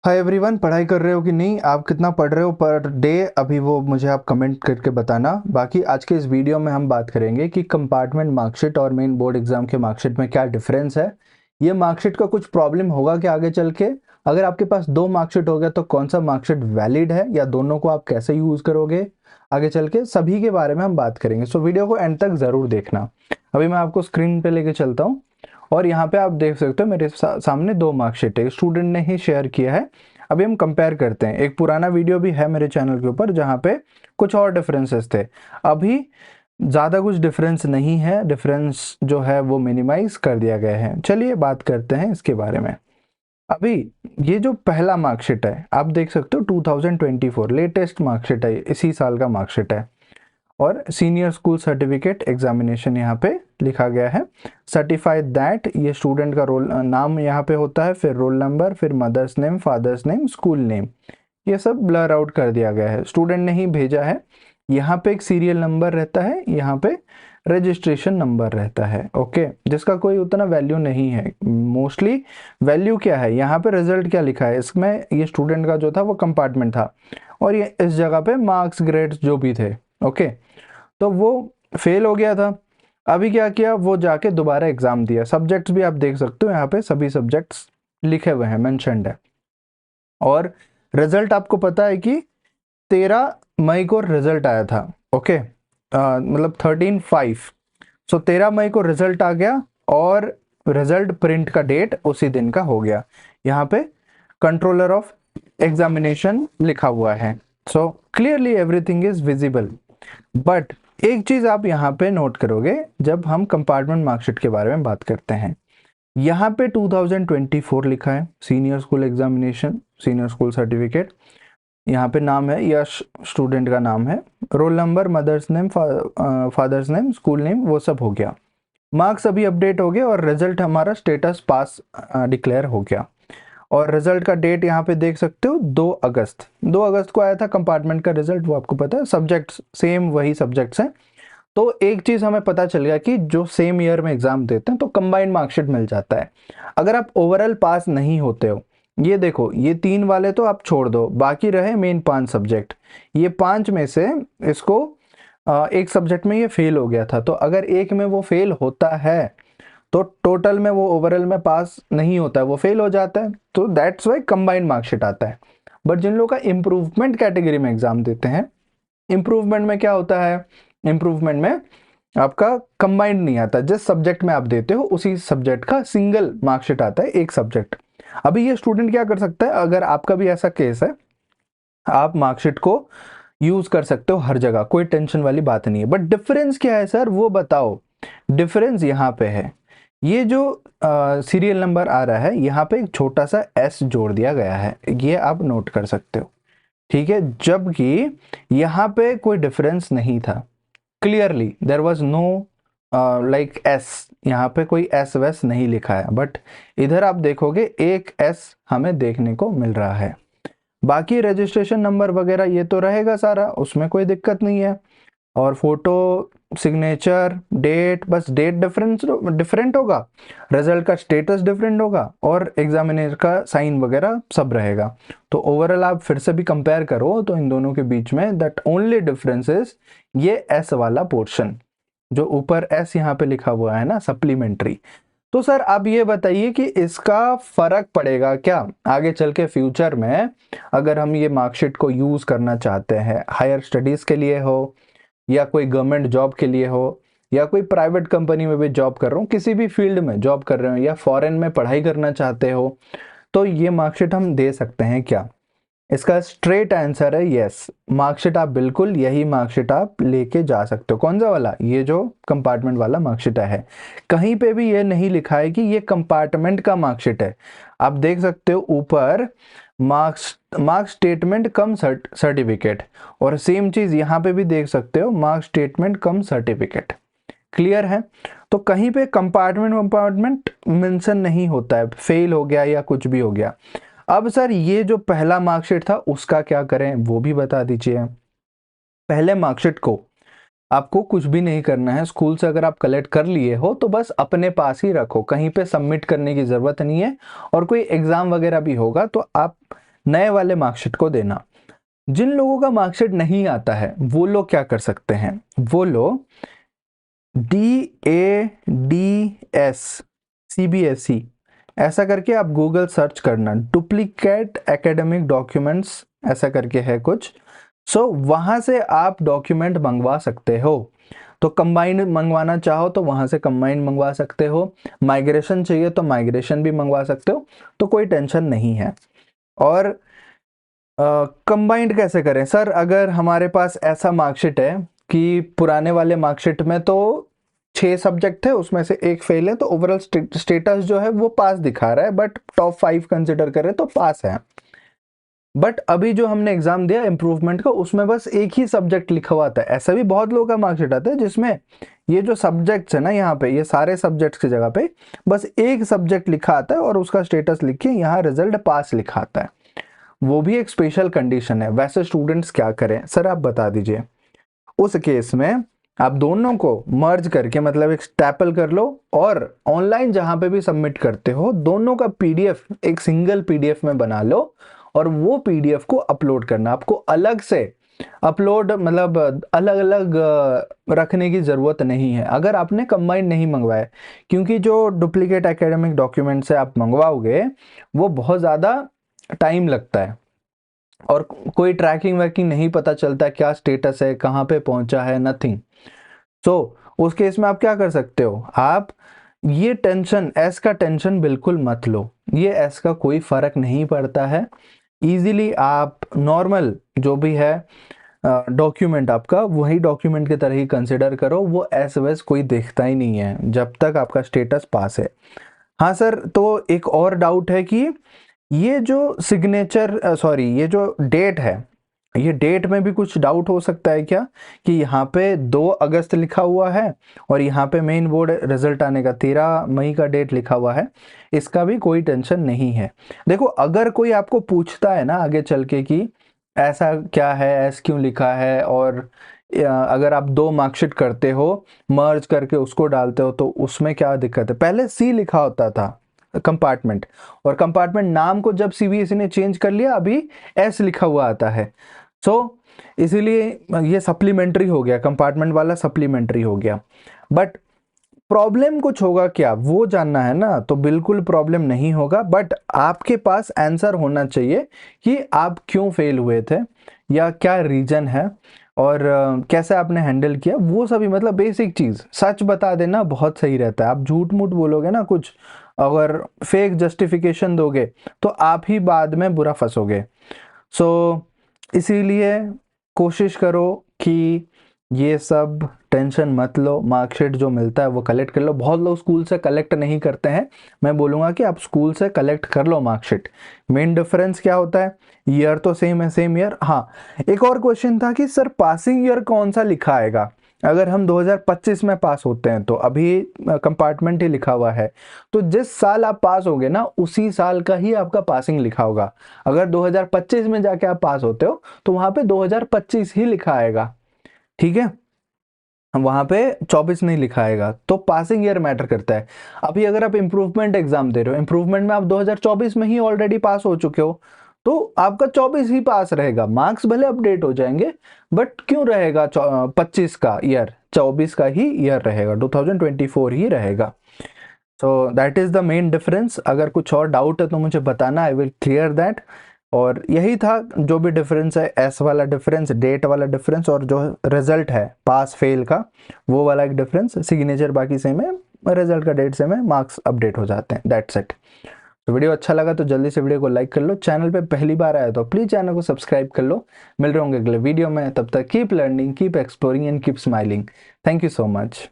Hi everyone, पढ़ाई कर रहे हो कि नहीं? आप कितना पढ़ रहे हो पर डे अभी वो मुझे आप कमेंट करके बताना। बाकी आज के इस वीडियो में हम बात करेंगे कि कंपार्टमेंट मार्कशीट और मेन बोर्ड एग्जाम के मार्कशीट में क्या डिफरेंस है। ये मार्कशीट का कुछ प्रॉब्लम होगा कि आगे चल के अगर आपके पास दो मार्कशीट हो गया तो कौन सा मार्कशीट वैलिड है या दोनों को आप कैसे यूज करोगे आगे चल के, सभी के बारे में हम बात करेंगे। सो वीडियो को एंड तक जरूर देखना। अभी मैं आपको स्क्रीन पे लेके चलता हूँ और यहाँ पे आप देख सकते हो मेरे सामने दो मार्कशीट है, स्टूडेंट ने ही शेयर किया है। अभी हम कंपेयर करते हैं। एक पुराना वीडियो भी है मेरे चैनल के ऊपर जहाँ पे कुछ और डिफरेंसेस थे। अभी ज़्यादा कुछ डिफरेंस नहीं है, डिफरेंस जो है वो मिनिमाइज कर दिया गया है। चलिए बात करते हैं इसके बारे में। अभी ये जो पहला मार्कशीट है आप देख सकते हो 2024 लेटेस्ट मार्कशीट है, इसी साल का मार्कशीट है। और सीनियर स्कूल सर्टिफिकेट एग्जामिनेशन यहाँ पे लिखा गया है। सर्टिफाइड दैट, ये स्टूडेंट का रोल नाम यहाँ पे होता है, फिर रोल नंबर, फिर mother's name, father's name, school name, ये सब ब्लर आउट कर दिया गया है। स्टूडेंट ने ही भेजा है। यहाँ पे एक सीरियल नंबर रहता है, यहाँ पे रजिस्ट्रेशन नंबर रहता है, ओके, जिसका कोई उतना वैल्यू नहीं है। मोस्टली वैल्यू क्या है, यहाँ पे रिजल्ट क्या लिखा है इसमें, ये स्टूडेंट का जो था वो कंपार्टमेंट था और ये इस जगह पे मार्क्स ग्रेड्स जो भी थे, ओके। तो वो फेल हो गया था। अभी क्या किया, वो जाके दोबारा एग्जाम दिया। सब्जेक्ट्स भी आप देख सकते हो, यहाँ पे सभी सब्जेक्ट्स लिखे हुए हैं, मेंशन्ड है। और रिजल्ट आपको पता है कि 13 मई को रिजल्ट आया था, ओके, मतलब 13/5। सो 13 मई को रिजल्ट आ गया और रिजल्ट प्रिंट का डेट उसी दिन का हो गया। यहाँ पे कंट्रोलर ऑफ एग्जामिनेशन लिखा हुआ है। So clearly everything is visible. But एक चीज आप यहाँ पे नोट करोगे जब हम कंपार्टमेंट मार्कशीट के बारे में बात करते हैं, यहाँ पे 2024 लिखा है, senior school examination, senior school certificate. यहाँ पे नाम है, यश स्टूडेंट का नाम है, roll number, mother's name, father's name, school name, वो सब हो गया। मार्क्स अभी अपडेट हो गए और रिजल्ट हमारा स्टेटस पास डिक्लेयर हो गया। और रिजल्ट का डेट यहाँ पे देख सकते हो, 2 अगस्त। 2 अगस्त को आया था कंपार्टमेंट का रिजल्ट, वो आपको पता है। सब्जेक्ट्स सेम, वही सब्जेक्ट्स हैं। तो एक चीज हमें पता चल गया कि जो सेम ईयर में एग्जाम देते हैं तो कंबाइंड मार्कशीट मिल जाता है। अगर आप ओवरऑल पास नहीं होते हो, ये देखो, ये 3 वाले तो आप छोड़ दो, बाकी रहे मेन 5 सब्जेक्ट। ये 5 में से इसको एक सब्जेक्ट में ये फेल हो गया था, तो अगर एक में वो फेल होता है तो टोटल में वो ओवरऑल में पास नहीं होता है, वो फेल हो जाता है। तो दैट्स वाई कंबाइंड मार्कशीट आता है। बट जिन लोगों का इम्प्रूवमेंट कैटेगरी में एग्जाम देते हैं, इम्प्रूवमेंट में क्या होता है, इम्प्रूवमेंट में आपका कंबाइंड नहीं आता, जिस सब्जेक्ट में आप देते हो उसी सब्जेक्ट का सिंगल मार्कशीट आता है, एक सब्जेक्ट। अभी ये स्टूडेंट क्या कर सकता है, अगर आपका भी ऐसा केस है, आप मार्कशीट को यूज कर सकते हो हर जगह, कोई टेंशन वाली बात नहीं है। बट डिफरेंस क्या है सर, वो बताओ। डिफरेंस यहाँ पे है, ये जो सीरियल नंबर आ रहा है यहाँ पे एक छोटा सा एस जोड़ दिया गया है, ये आप नोट कर सकते हो, ठीक है। जबकि यहाँ पे कोई डिफरेंस नहीं था, clearly there was know like S, यहाँ पे कोई एस वैस नहीं लिखा है। बट इधर आप देखोगे एक एस हमें देखने को मिल रहा है। बाकी रजिस्ट्रेशन नंबर वगैरह ये तो रहेगा सारा, उसमें कोई दिक्कत नहीं है। और फोटो, सिग्नेचर, डेट, बस डेट डिफरेंस डिफरेंट होगा, रिजल्ट का स्टेटस डिफरेंट होगा और एग्जामिनर का साइन वगैरह सब रहेगा। तो ओवरऑल आप फिर से भी कंपेयर करो तो इन दोनों के बीच में दैट ओनली डिफरेंस इज ये एस वाला पोर्शन, जो ऊपर एस यहाँ पे लिखा हुआ है ना, सप्लीमेंट्री। तो सर आप ये बताइए कि इसका फर्क पड़ेगा क्या आगे चल के फ्यूचर में, अगर हम ये मार्कशीट को यूज करना चाहते हैं, हायर स्टडीज के लिए हो या कोई गवर्नमेंट जॉब के लिए हो या कोई प्राइवेट कंपनी में भी जॉब कर रहा हूँ, किसी भी फील्ड में जॉब कर रहे हो या फॉरेन में पढ़ाई करना चाहते हो, तो ये मार्कशीट हम दे सकते हैं क्या? इसका स्ट्रेट आंसर है यस। मार्कशीट आप बिल्कुल, यही मार्कशीट आप लेके जा सकते हो। कौन सा वाला, ये जो कंपार्टमेंट वाला मार्कशीट है। कहीं पे भी ये नहीं लिखा है कि ये कंपार्टमेंट का मार्कशीट है। आप देख सकते हो ऊपर मार्क्स स्टेटमेंट कम सर्टिफिकेट, और सेम चीज यहाँ पे भी देख सकते हो, मार्क्स स्टेटमेंट कम सर्टिफिकेट। क्लियर है? तो कहीं पे कंपार्टमेंट मेंशन नहीं होता है, फेल हो गया या कुछ भी हो गया। अब सर ये जो पहला मार्कशीट था उसका क्या करें, वो भी बता दीजिए। पहले मार्कशीट को आपको कुछ भी नहीं करना है, स्कूल से अगर आप कलेक्ट कर लिए हो तो बस अपने पास ही रखो, कहीं पे सबमिट करने की ज़रूरत नहीं है। और कोई एग्ज़ाम वगैरह भी होगा तो आप नए वाले मार्कशीट को देना। जिन लोगों का मार्कशीट नहीं आता है वो लोग क्या कर सकते हैं, वो लोग DADS CBSE ऐसा करके आप गूगल सर्च करना, डुप्लीकेट एकेडमिक डॉक्यूमेंट्स ऐसा करके है कुछ। सो वहां से आप डॉक्यूमेंट मंगवा सकते हो। तो कंबाइंड मंगवाना चाहो तो वहां से कंबाइंड मंगवा सकते हो, माइग्रेशन चाहिए तो माइग्रेशन भी मंगवा सकते हो, तो कोई टेंशन नहीं है। और कंबाइंड कैसे करें सर, अगर हमारे पास ऐसा मार्कशीट है कि पुराने वाले मार्कशीट में तो 6 सब्जेक्ट थे उसमें से एक फेल है, तो ओवरऑल स्टेटस जो है वो पास दिखा रहा है, बट टॉप 5 कंसिडर करें तो पास है। बट अभी जो हमने एग्जाम दिया इम्प्रूवमेंट का, उसमें बस एक ही सब्जेक्ट लिखा हुआ था। ऐसा भी बहुत लोगों का मार्कशीट आता है जिसमें ये जो सब्जेक्ट्स है ना, यहाँ पे ये सारे सब्जेक्ट्स की जगह पे बस एक सब्जेक्ट लिखा आता है और उसका स्टेटस लिख के यहाँ रिजल्ट पास लिखा आता है। वो भी एक स्पेशल कंडीशन है। वैसे स्टूडेंट्स क्या करें सर, आप बता दीजिए। उस केस में आप दोनों को मर्ज करके, मतलब एक स्टैपल कर लो और ऑनलाइन जहां पे भी सबमिट करते हो दोनों का PDF एक सिंगल PDF में बना लो और वो PDF को अपलोड करना। आपको अलग से अपलोड मतलब अलग अलग रखने की ज़रूरत नहीं है अगर आपने कंबाइन नहीं मंगवाया, क्योंकि जो डुप्लीकेट एकेडमिक डॉक्यूमेंट से आप मंगवाओगे वो बहुत ज़्यादा टाइम लगता है और कोई ट्रैकिंग वैकिंग नहीं पता चलता क्या स्टेटस है, कहाँ पे पहुंचा है, नथिंग। सो उस केस में आप क्या कर सकते हो, आप ये टेंशन, एस का टेंशन बिल्कुल मत लो। ये एस का कोई फर्क नहीं पड़ता है। इजीली आप नॉर्मल जो भी है डॉक्यूमेंट आपका वही डॉक्यूमेंट की तरह ही कंसिडर करो। वो एस वेस कोई देखता ही नहीं है जब तक आपका स्टेटस पास है। हाँ सर, तो एक और डाउट है कि ये जो सिग्नेचर ये जो डेट है, ये डेट में भी कुछ डाउट हो सकता है क्या, कि यहाँ पे 2 अगस्त लिखा हुआ है और यहाँ पे मेन बोर्ड रिजल्ट आने का 13 मई का डेट लिखा हुआ है। इसका भी कोई टेंशन नहीं है। देखो, अगर कोई आपको पूछता है ना आगे चल के कि ऐसा क्या है, ऐसा क्यों लिखा है, और अगर आप 2 मार्कशीट करते हो मर्ज करके उसको डालते हो तो उसमें क्या दिक्कत है। पहले C लिखा होता था कंपार्टमेंट, और कंपार्टमेंट नाम को जब CBSE ने चेंज कर लिया अभी S लिखा हुआ आता है। इसीलिए ये सप्लीमेंट्री हो गया, कंपार्टमेंट वाला सप्लीमेंट्री हो गया। बट प्रॉब्लम कुछ होगा क्या वो जानना है ना, तो बिल्कुल प्रॉब्लम नहीं होगा, बट आपके पास आंसर होना चाहिए कि आप क्यों फेल हुए थे या क्या रीजन है और कैसे आपने हैंडल किया, वो सभी मतलब बेसिक चीज़ सच बता देना बहुत सही रहता है। आप झूठ मूठ बोलोगे ना कुछ, अगर फेक जस्टिफिकेशन दोगे तो आप ही बाद में बुरा फंसोगे। इसीलिए कोशिश करो कि ये सब टेंशन मत लो, मार्कशीट जो मिलता है वो कलेक्ट कर लो। बहुत लोग स्कूल से कलेक्ट नहीं करते हैं, मैं बोलूँगा कि आप स्कूल से कलेक्ट कर लो मार्कशीट। मेन डिफरेंस क्या होता है, ईयर तो सेम है, सेम ईयर। हाँ, एक और क्वेश्चन था कि सर पासिंग ईयर कौन सा लिखा आएगा। अगर हम 2025 में पास होते हैं तो अभी कंपार्टमेंट ही लिखा हुआ है, तो जिस साल आप पास होगे ना उसी साल का ही आपका पासिंग लिखा होगा। अगर 2025 में जाके आप पास होते हो तो वहां पे 2025 ही लिखा आएगा, ठीक है, वहां पे 24 नहीं लिखा आएगा। तो पासिंग ईयर मैटर करता है। अभी अगर आप इम्प्रूवमेंट एग्जाम दे रहे हो, इम्प्रूवमेंट में आप 2024 में ही ऑलरेडी पास हो चुके हो, तो आपका 24 ही पास रहेगा। मार्क्स भले अपडेट हो जाएंगे बट क्यों रहेगा 25 का ईयर, 24 का ही ईयर रहेगा, 2024 ही रहेगा। So that is the main difference. अगर कुछ और डाउट है तो मुझे बताना, आई विल क्लियर दैट। और यही था जो भी डिफरेंस है, एस वाला डिफरेंस, डेट वाला डिफरेंस, और जो रिजल्ट है पास फेल का वो वाला एक डिफरेंस। सिग्नेचर बाकी सेम है, रिजल्ट का डेट सेम है, मार्क्स अपडेट हो जाते हैं, दैट्स इट। तो वीडियो अच्छा लगा तो जल्दी से वीडियो को लाइक कर लो। चैनल पे पहली बार आया तो प्लीज चैनल को सब्सक्राइब कर लो। मिल रहे होंगे अगले वीडियो में, तब तक keep learning, keep exploring and keep smiling. Thank you so much.